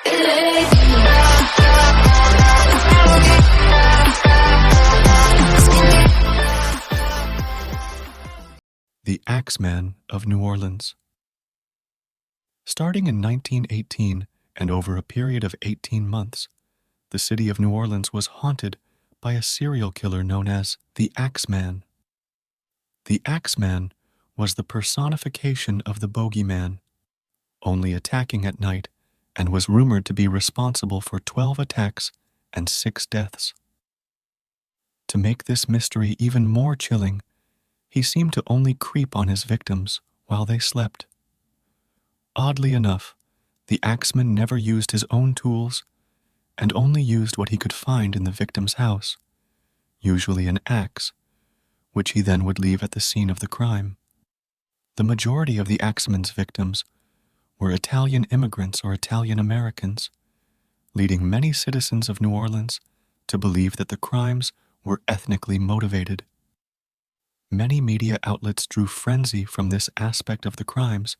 The Axeman of New Orleans. Starting in 1918 and over a period of 18 months, the city of New Orleans was haunted by a serial killer known as the Axeman. The Axeman was the personification of the bogeyman, only attacking at night, and was rumored to be responsible for 12 attacks and 6 deaths. To make this mystery even more chilling, he seemed to only creep on his victims while they slept. Oddly enough, the Axeman never used his own tools and only used what he could find in the victim's house, usually an axe, which he then would leave at the scene of the crime. The majority of the Axeman's victims were Italian immigrants or Italian Americans, leading many citizens of New Orleans to believe that the crimes were ethnically motivated. Many media outlets drew frenzy from this aspect of the crimes,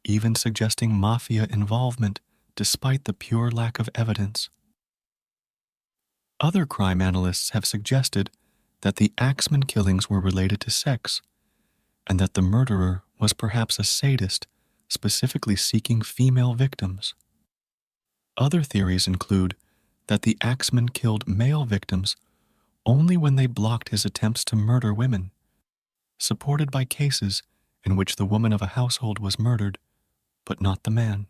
even suggesting mafia involvement despite the pure lack of evidence. Other crime analysts have suggested that the Axeman killings were related to sex, and that the murderer was perhaps a sadist specifically seeking female victims. Other theories include that the Axeman killed male victims only when they blocked his attempts to murder women, supported by cases in which the woman of a household was murdered, but not the man.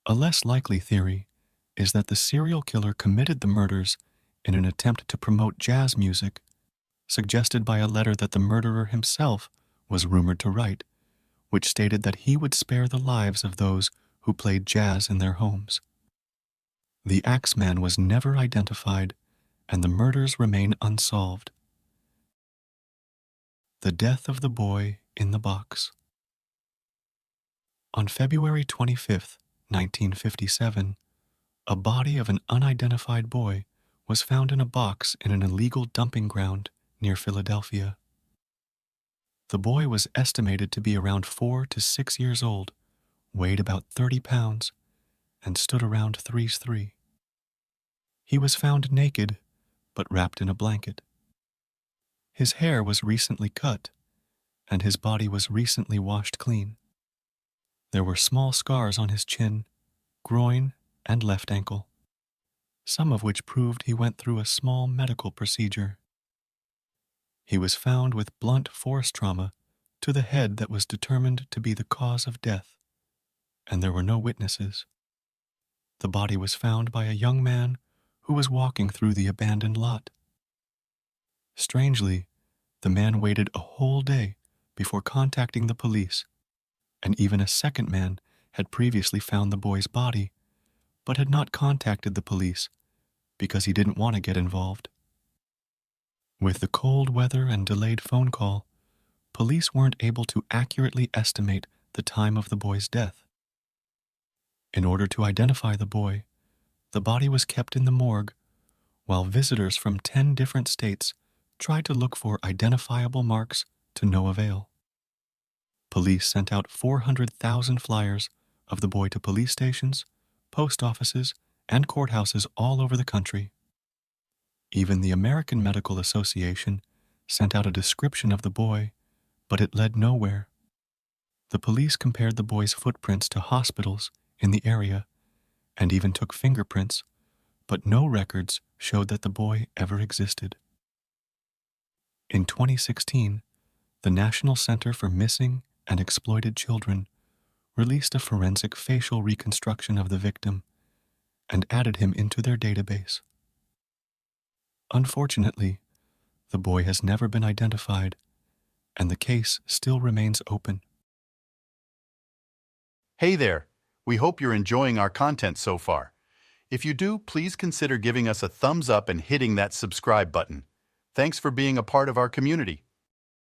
A less likely theory is that the serial killer committed the murders in an attempt to promote jazz music, suggested by a letter that the murderer himself was rumored to write, which stated that he would spare the lives of those who played jazz in their homes. The Axeman was never identified, and the murders remain unsolved. The death of the boy in the box. On February 25, 1957, a body of an unidentified boy was found in a box in an illegal dumping ground near Philadelphia. The boy was estimated to be around 4 to 6 years old, weighed about 30 pounds, and stood around 3'3". He was found naked, but wrapped in a blanket. His hair was recently cut, and his body was recently washed clean. There were small scars on his chin, groin, and left ankle, some of which proved he went through a small medical procedure. He was found with blunt force trauma to the head that was determined to be the cause of death, and there were no witnesses. The body was found by a young man who was walking through the abandoned lot. Strangely, the man waited a whole day before contacting the police, and even a second man had previously found the boy's body, but had not contacted the police because he didn't want to get involved. With the cold weather and delayed phone call, police weren't able to accurately estimate the time of the boy's death. In order to identify the boy, the body was kept in the morgue, while visitors from 10 different states tried to look for identifiable marks to no avail. Police sent out 400,000 flyers of the boy to police stations, post offices, and courthouses all over the country. Even the American Medical Association sent out a description of the boy, but it led nowhere. The police compared the boy's footprints to hospitals in the area and even took fingerprints, but no records showed that the boy ever existed. In 2016, the National Center for Missing and Exploited Children released a forensic facial reconstruction of the victim and added him into their database. Unfortunately, the boy has never been identified, and the case still remains open. Hey there! We hope you're enjoying our content so far. If you do, please consider giving us a thumbs up and hitting that subscribe button. Thanks for being a part of our community.